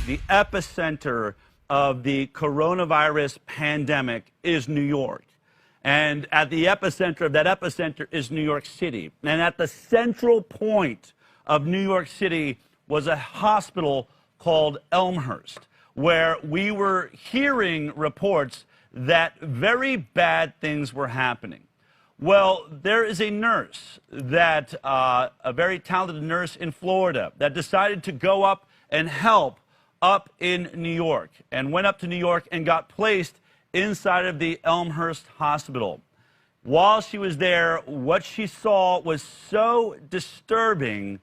the epicenter of the coronavirus pandemic is New York. And at the epicenter of that epicenter is New York City. And at the central point of New York City was a hospital called Elmhurst, where we were hearing reports that very bad things were happening. Well, there is a nurse that, a very talented nurse in Florida, that decided to go up and help up in New York, and went up to New York and got placed inside of the Elmhurst Hospital. While she was there, what she saw was so disturbing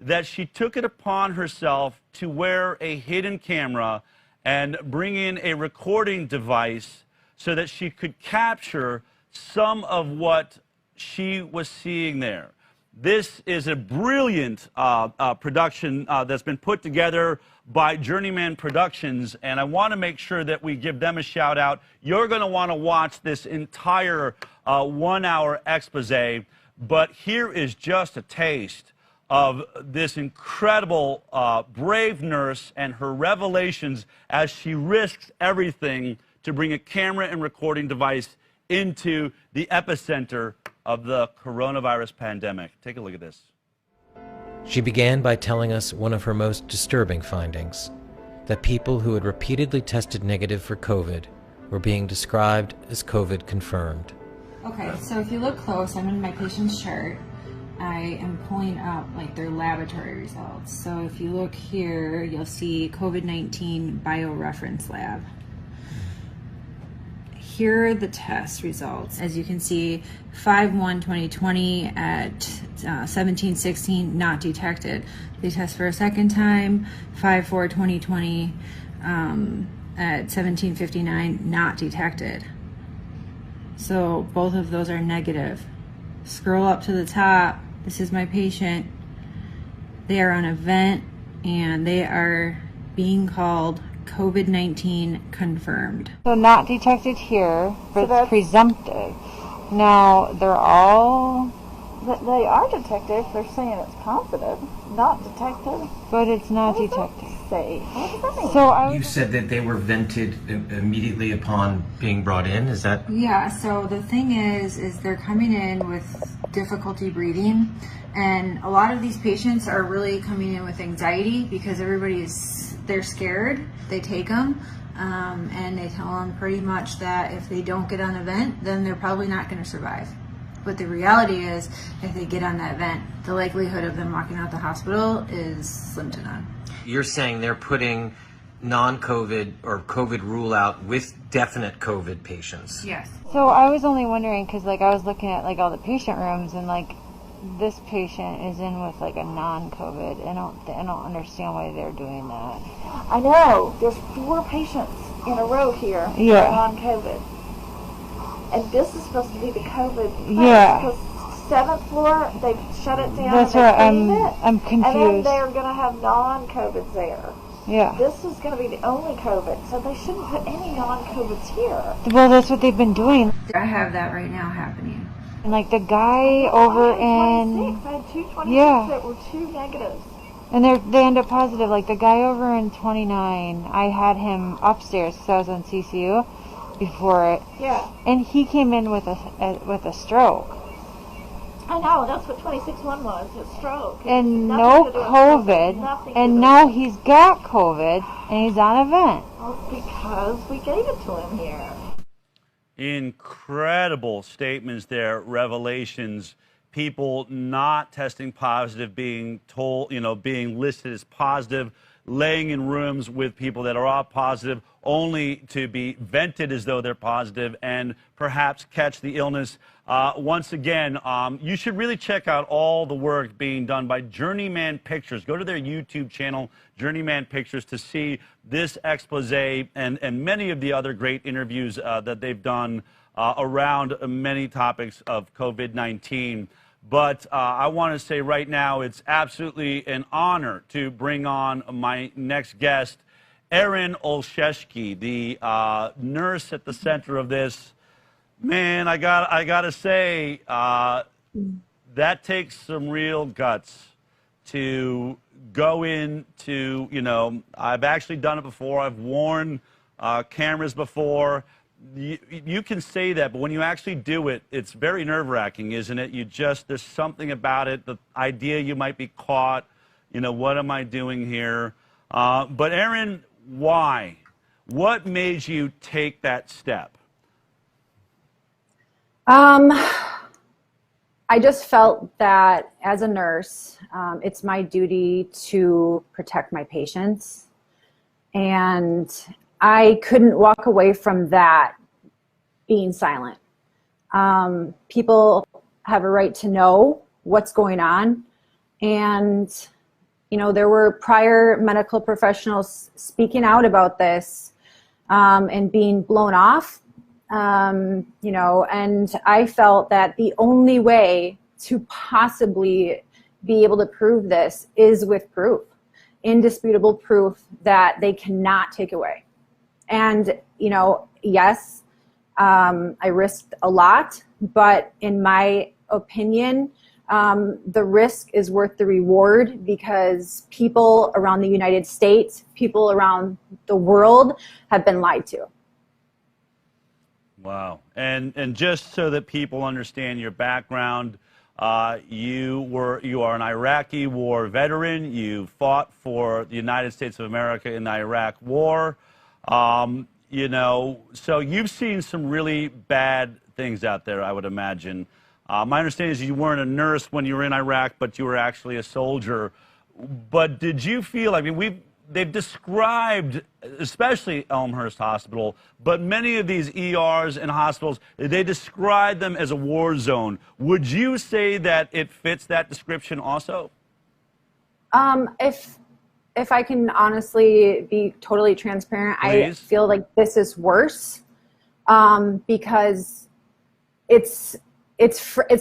that she took it upon herself to wear a hidden camera and bring in a recording device so that she could capture some of what she was seeing there. This is a brilliant production that's been put together by Journeyman Productions, and I want to make sure that we give them a shout out. You're going to want to watch this entire 1-hour expose, but here is just a taste of this incredible brave nurse and her revelations as she risks everything to bring a camera and recording device into the epicenter of the coronavirus pandemic. Take a look at this. She began by telling us one of her most disturbing findings, that people who had repeatedly tested negative for COVID were being described as COVID confirmed. Okay, so if you look close, I'm in my patient's chart. I am pulling up like their laboratory results. So if you look here, you'll see COVID-19 bioreference lab. Here are the test results. As you can see, 5/1/2020 at 17:16, not detected. They test for a second time, 5/4/2020 at 17:59, not detected. So both of those are negative. Scroll up to the top. This is my patient. They are on a vent and they are being called COVID-19 confirmed. So not detected here, but so it's presumptive. Now they are detected. They're saying it's positive, not detected. But it's not detected. What does that mean? So you said that they were vented immediately upon being brought in. Is that? Yeah. So the thing is they're coming in with difficulty breathing, and a lot of these patients are really coming in with anxiety because they're scared. They take them and they tell them pretty much that if they don't get on a vent, then they're probably not going to survive. But the reality is, if they get on that vent, the likelihood of them walking out the hospital is slim to none. You're saying they're putting non-COVID or COVID rule out with definite COVID patients? Yes. So I was only wondering, because I was looking at all the patient rooms, and this patient is in with a non-COVID. I don't understand why they're doing that. I know. There's 4 patients in a row here that are non-COVID. And this is supposed to be the COVID place. Yeah. Because 7th floor, they've shut it down. That's right. I'm confused. And then they're going to have non-COVIDs there. Yeah. This is going to be the only COVID, so they shouldn't put any non-COVIDs here. Well, that's what they've been doing. I have that right now happening. And the guy over in... I had 2 26 that were 2 negatives. And they end up positive. The guy over in 29, I had him upstairs because I was on CCU before it. Yeah. And he came in with a stroke. I know, that's what 26-1 was, a stroke. And no COVID. And now he's got COVID and he's on a vent. Well, because we gave it to him here. Incredible statements there, revelations. People not testing positive, being told, being listed as positive, laying in rooms with people that are all positive, only to be vented as though they're positive and perhaps catch the illness. Once again, you should really check out all the work being done by Journeyman Pictures. Go to their YouTube channel, Journeyman Pictures, to see this expose and many of the other great interviews that they've done around many topics of COVID-19. But I want to say right now, it's absolutely an honor to bring on my next guest, Erin Olszewski, the nurse at the center of this. Man, I gotta say, that takes some real guts to go into, I've actually done it before. I've worn cameras before. You can say that, but when you actually do it, it's very nerve-wracking, isn't it? There's something about it, the idea you might be caught, what am I doing here? But Aaron, why? What made you take that step? I just felt that as a nurse, it's my duty to protect my patients. And I couldn't walk away from that being silent. People have a right to know what's going on. And, there were prior medical professionals speaking out about this and being blown off. And I felt that the only way to possibly be able to prove this is with proof, indisputable proof that they cannot take away. And, yes, I risked a lot, but in my opinion, the risk is worth the reward because people around the United States, people around the world have been lied to. Wow. And just so that people understand your background, you are an Iraqi war veteran. You fought for the United States of America in the Iraq War. So you've seen some really bad things out there, I would imagine. My understanding is you weren't a nurse when you were in Iraq, but you were actually a soldier. But did you feel, they've described, especially Elmhurst Hospital, but many of these ERs and hospitals, they describe them as a war zone. Would you say that it fits that description also? If I can honestly be totally transparent, Please. I feel like this is worse because it's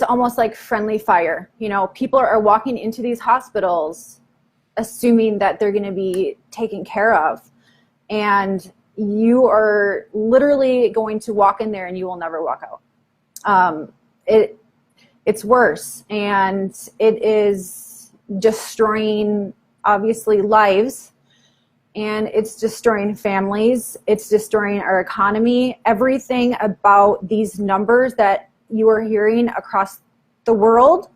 almost like friendly fire. People are walking into these hospitals assuming that they're going to be taken care of. And you are literally going to walk in there and you will never walk out. It's worse. And it is destroying, obviously, lives. And it's destroying families. It's destroying our economy. Everything about these numbers that you are hearing across the world,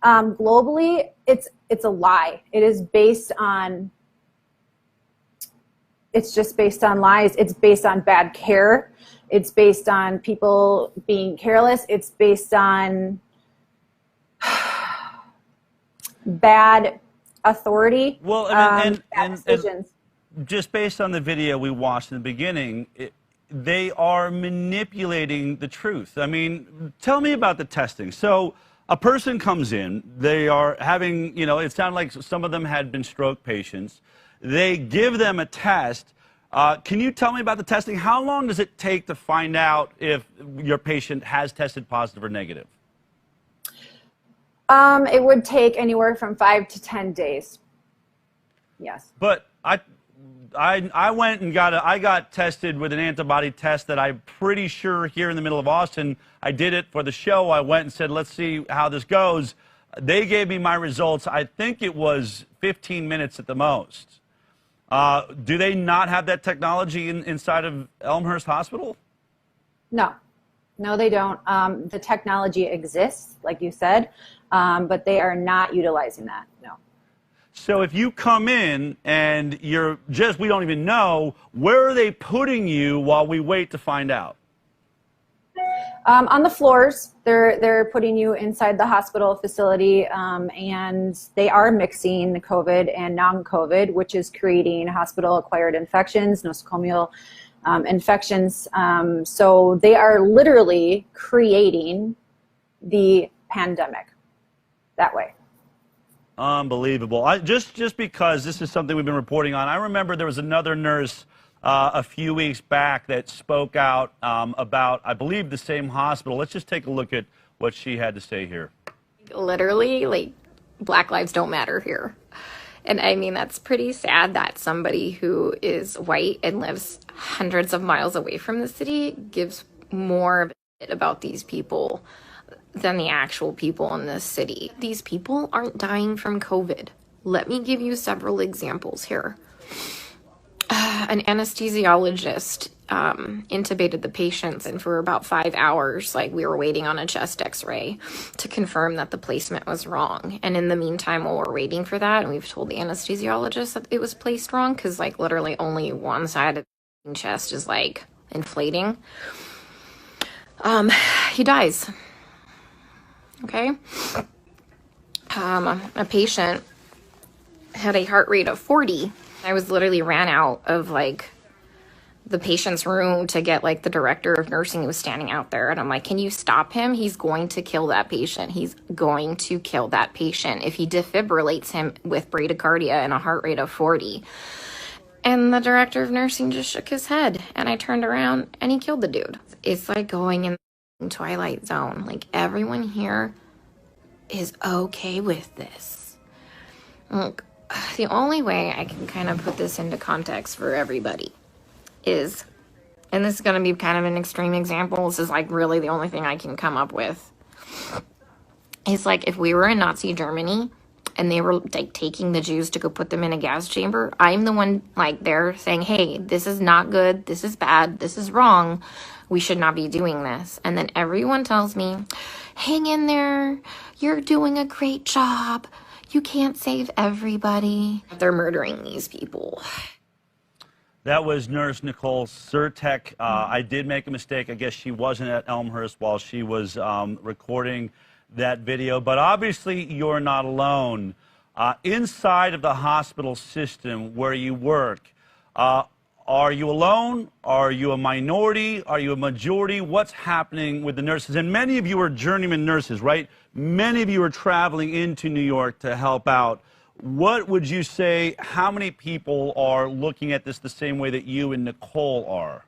globally, it's a lie. It's just based on lies. It's based on bad care. It's based on people being careless. It's based on bad authority. Well, bad decisions. And just based on the video we watched in the beginning, they are manipulating the truth. Tell me about the testing. So a person comes in, they are having, it sounded like some of them had been stroke patients. They give them a test. Can you tell me about the testing? How long does it take to find out if your patient has tested positive or negative? It would take anywhere from 5 to 10 days. Yes. But I went and got tested with an antibody test that I'm pretty sure here in the middle of Austin. I did it for the show. I went and said, let's see how this goes. They gave me my results. I think it was 15 minutes at the most. Do they not have that technology inside of Elmhurst Hospital? No, they don't. The technology exists, like you said, but they are not utilizing that. No. So if you come in and we don't even know, where are they putting you while we wait to find out? On the floors, they're putting you inside the hospital facility, and they are mixing COVID and non-COVID, which is creating hospital-acquired infections, nosocomial infections. So they are literally creating the pandemic that way. Unbelievable. Just because this is something we've been reporting on, I remember there was another nurse a few weeks back that spoke out about, I believe, the same hospital. Let's just take a look at what she had to say here. Literally, Black lives don't matter here. And that's pretty sad that somebody who is white and lives hundreds of miles away from the city gives more of it about these people than the actual people in this city. These people aren't dying from COVID. Let me give you several examples here. An anesthesiologist intubated the patients, and for about 5 hours, like, we were waiting on a chest x-ray to confirm that the placement was wrong. And in the meantime, while we're waiting for that, and we've told the anesthesiologist that it was placed wrong, because, like, literally only one side of the chest is, like, inflating, he dies. Okay? A patient had a heart rate of 40. I was literally ran out of, like, the patient's room to get, like, the director of nursing who was standing out there. And I'm like, can you stop him? He's going to kill that patient. He's going to kill that patient if he defibrillates him with bradycardia and a heart rate of 40. And the director of nursing just shook his head. And I turned around and he killed the dude. It's like going in the Twilight Zone. Like, everyone here is okay with this. Look, the only way I can kind of put this into context for everybody is, and this is going to be kind of an extreme example, this is like really the only thing I can come up with, is like if we were in Nazi Germany and they were like taking the Jews to go put them in a gas chamber, I'm the one like there saying, hey, this is not good, this is bad, this is wrong, we should not be doing this. And then everyone tells me, hang in there, you're doing a great job, you can't save everybody. They're murdering these people. That was Nurse Nicole Surtek. I did make a mistake. I guess she wasn't at Elmhurst while she was recording that video. But obviously, you're not alone. Inside of the hospital system where you work, are you alone? Are you a minority? Are you a majority? What's happening with the nurses? And many of you are journeyman nurses, right? Many of you are traveling into New York to help out. What would you say, how many people are looking at this the same way that you and Nicole are?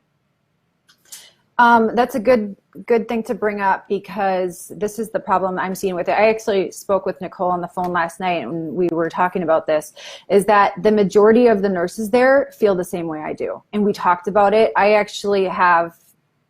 That's a good thing to bring up, because this is the problem I'm seeing with it. I actually spoke with Nicole on the phone last night and we were talking about this, is that the majority of the nurses there feel the same way I do. And we talked about it. I actually have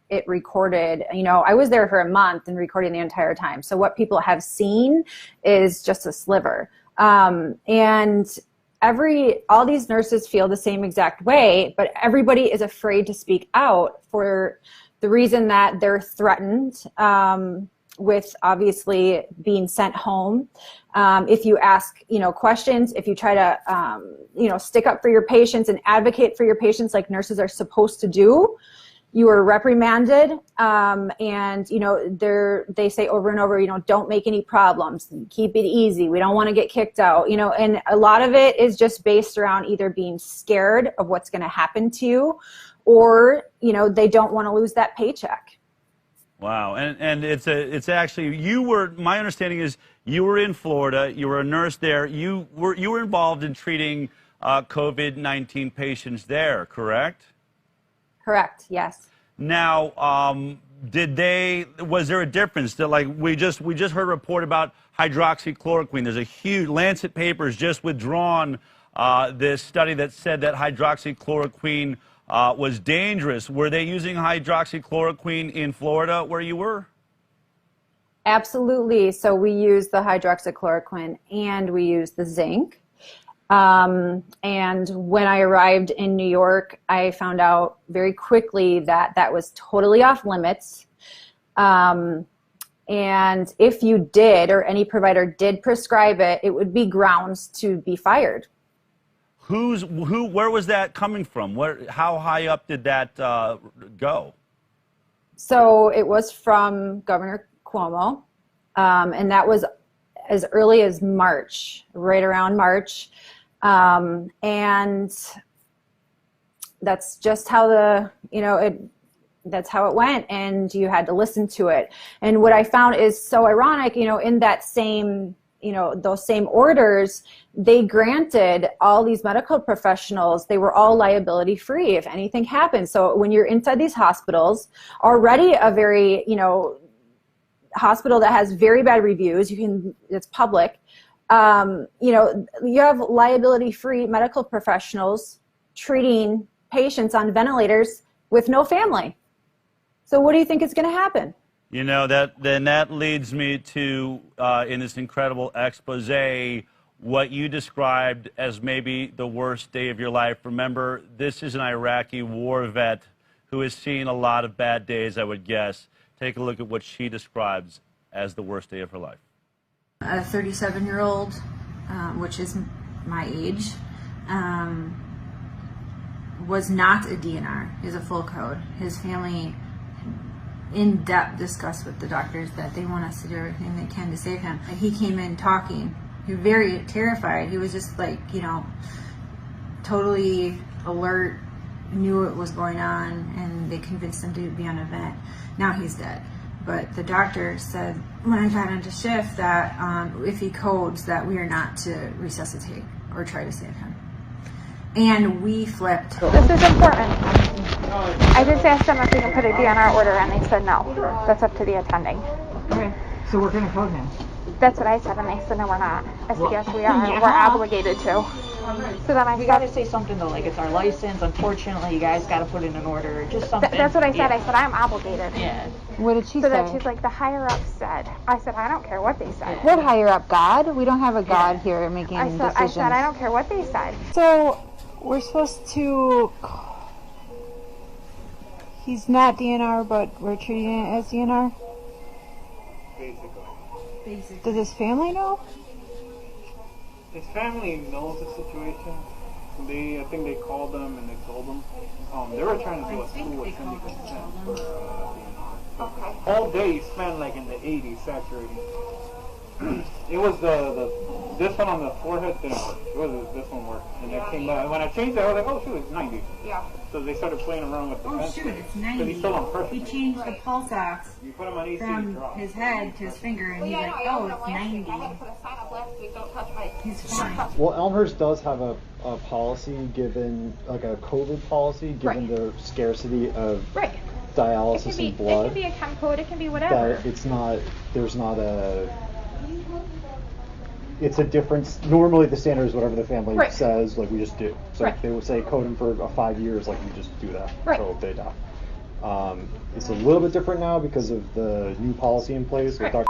it recorded. You know, I was there for a month and recording the entire time. So what people have seen is just a sliver. And all these nurses feel the same exact way, but everybody is afraid to speak out for the reason that they're threatened with obviously being sent home. If you ask, questions, if you try to, stick up for your patients and advocate for your patients like nurses are supposed to do, you are reprimanded. And, they say over and over, don't make any problems, keep it easy. We don't want to get kicked out, and a lot of it is just based around either being scared of what's going to happen to you, or, they don't want to lose that paycheck. Wow. And it's actually, my understanding is you were in Florida, you were a nurse there, you were involved in treating COVID-19 patients there, correct? Correct, yes. Now, was there a difference that, like, we just heard a report about hydroxychloroquine. There's a huge, Lancet papers just withdrawn this study that said that hydroxychloroquine was dangerous. Were they using hydroxychloroquine in Florida where you were? Absolutely. So we use the hydroxychloroquine and we use the zinc. And when I arrived in New York, I found out very quickly that that was totally off limits. And if you did, or any provider did prescribe it, it would be grounds to be fired. Where was that coming from? How high up did that go? So it was from Governor Cuomo, and that was as early as March, right around March. And that's just how that's how it went, and you had to listen to it. And what I found is so ironic, in that same, those same orders, they granted all these medical professionals, they were all liability free if anything happened. So when you're inside these hospitals, already a very, hospital that has very bad reviews, it's public, you have liability-free medical professionals treating patients on ventilators with no family. So what do you think is going to happen? That leads me to, in this incredible expose, what you described as maybe the worst day of your life. Remember, this is an Iraqi war vet who has seen a lot of bad days, I would guess. Take a look at what she describes as the worst day of her life. A 37-year-old, which is my age, was not a DNR. He was a full code. His family in depth discussed with the doctors that they want us to do everything they can to save him. And he came in talking. He was very terrified. He was just like, you know, totally alert, knew what was going on, and they convinced him to be on a vent. Now he's dead. But the doctor said when I got into shift that if he codes that we are not to resuscitate or try to save him. And we flipped. This is important. I just asked them if we can put a DNR order and they said no. That's up to the attending. Okay, so we're gonna code him. That's what I said and they said no, we're not. I said yes, we are. Yeah. We're obligated to. So then we gotta say something though, like it's our license. Unfortunately, you guys gotta put in an order. Just something. That's what I said. I said I'm obligated. Yeah. What did she say? So that she's like, the higher up said. I said, I don't care what they said. What higher up? God? We don't have a God here making decisions. I said, I don't care what they said. So we're supposed to. He's not DNR, but we're treating it as DNR. Basically. Does his family know? His family knows the situation. I think they called them and they told them. They were trying to do a school with 70% for DNR. Okay. All day he spent like in the 80s saturating. It was this one on the forehead didn't work. It was this one worked, and it came back. When I changed it, I was like, oh shoot, it's 90. Yeah. So they started playing around with the Oh fence. shoot, it's 90. But he's still on pressure. He changed the pulse ox You put him on EC, from drop. his head to his finger, and he's like, oh, it's 90. I had to put a sign up last week, don't touch my... He's fine. Well, Elmhurst does have a policy given, like a COVID policy, given the scarcity of dialysis and blood. It can be a chem code, it can be whatever. That it's not, there's not a, it's a difference. Normally the standard is whatever the family says, like we just do. So if they would say code him for 5 years, like we just do that until they die. It's a little bit different now because of the new policy in place with Dr.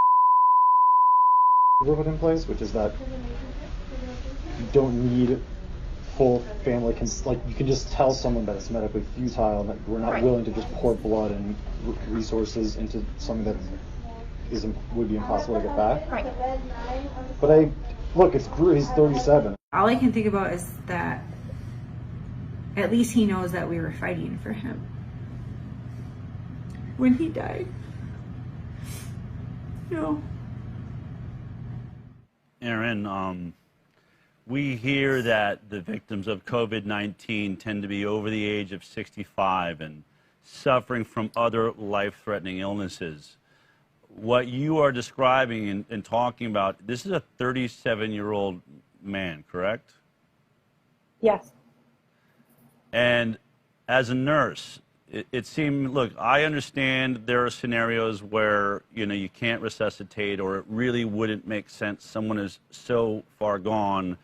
put in place, which is that you don't need full family, like you can just tell someone that it's medically futile and that we're not willing to just pour blood and resources into something that would be impossible to get back. But look, it's he's 37. All I can think about is that at least he knows that we were fighting for him when he died. No. Aaron, we hear that the victims of COVID-19 tend to be over the age of 65 and suffering from other life-threatening illnesses. What you are describing and talking about, this is a 37-year-old man, correct? Yes. And as a nurse, it seemed, look, I understand there are scenarios where, you can't resuscitate or it really wouldn't make sense. Someone is so far gone.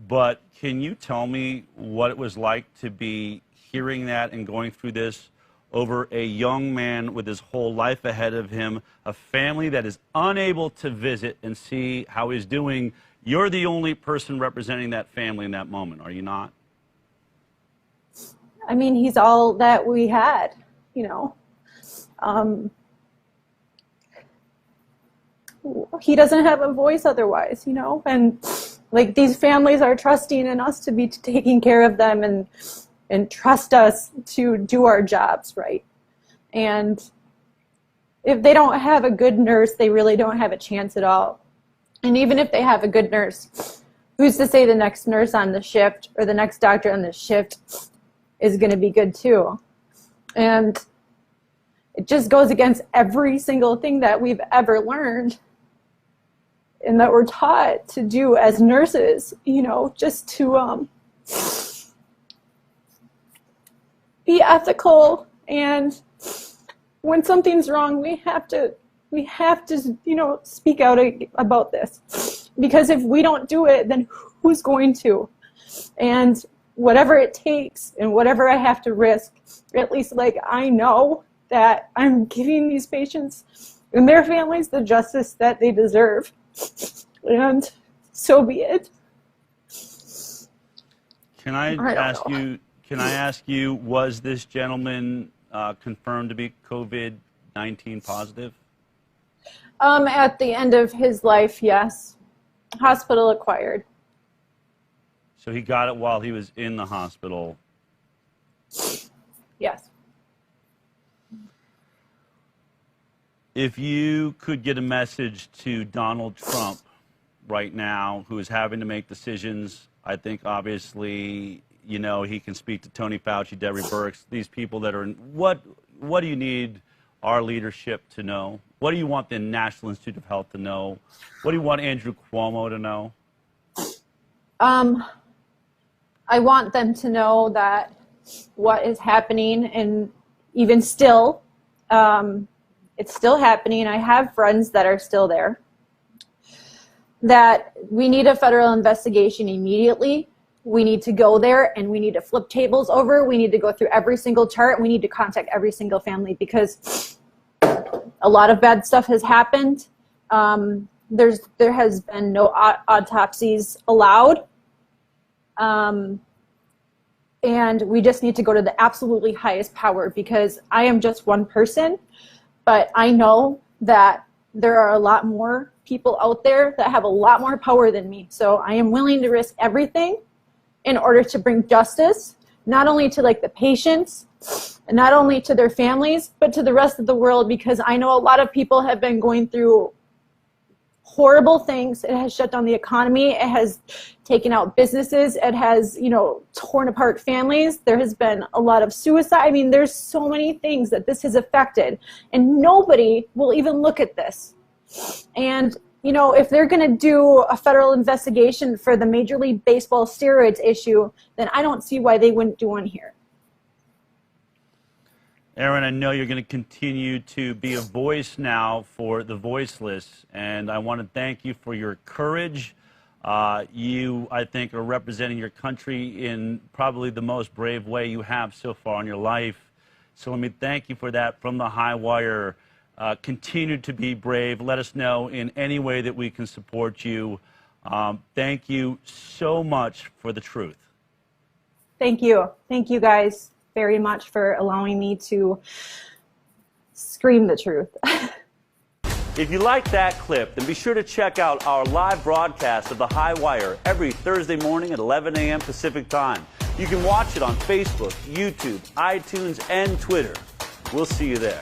But can you tell me what it was like to be hearing that and going through this over a young man with his whole life ahead of him, a family that is unable to visit and see how he's doing? You're the only person representing that family in that moment, are you not? I mean, he's all that we had, he doesn't have a voice otherwise, and like these families are trusting in us to be taking care of them and trust us to do our jobs right. And if they don't have a good nurse, they really don't have a chance at all. And even if they have a good nurse, who's to say the next nurse on the shift or the next doctor on the shift is going to be good too? And it just goes against every single thing that we've ever learned and that we're taught to do as nurses, just to be ethical. And when something's wrong, we have to speak out about this, because if we don't do it, then who's going to? And whatever it takes and whatever I have to risk, at least I know that I'm giving these patients and their families the justice that they deserve. And so be it. Can I ask you, was this gentleman confirmed to be COVID-19 positive? At the end of his life, yes. Hospital acquired. So he got it while he was in the hospital? Yes. If you could get a message to Donald Trump right now, who is having to make decisions, I think obviously, you know, he can speak to Tony Fauci, Debbie Birx, these people that are in, what do you need our leadership to know? What do you want the National Institute of Health to know? What do you want Andrew Cuomo to know? I want them to know that what is happening, and even still, it's still happening. I have friends that are still there. That we need a federal investigation immediately. We need to go there and we need to flip tables over. We need to go through every single chart. We need to contact every single family because a lot of bad stuff has happened. There has been no autopsies allowed. And we just need to go to the absolutely highest power because I am just one person, but I know that there are a lot more people out there that have a lot more power than me. So I am willing to risk everything in order to bring justice, not only to like the patients, and not only to their families, but to the rest of the world, because I know a lot of people have been going through horrible things. It has shut down the economy. It has taken out businesses. It has, you know, torn apart families. There has been a lot of suicide. I mean, there's so many things that this has affected, and nobody will even look at this. And, you know, if they're going to do a federal investigation for the Major League Baseball steroids issue, then I don't see why they wouldn't do one here. Aaron, I know you're going to continue to be a voice now for the voiceless, and I want to thank you for your courage. You, I think, are representing your country in probably the most brave way you have so far in your life. So let me thank you for that from the high wire. Continue to be brave. Let us know in any way that we can support you. Thank you so much for the truth. Thank you. Thank you guys very much for allowing me to scream the truth. If you liked that clip, then be sure to check out our live broadcast of The High Wire every Thursday morning at 11 a.m. Pacific Time. You can watch it on Facebook, YouTube, iTunes, and Twitter. We'll see you there.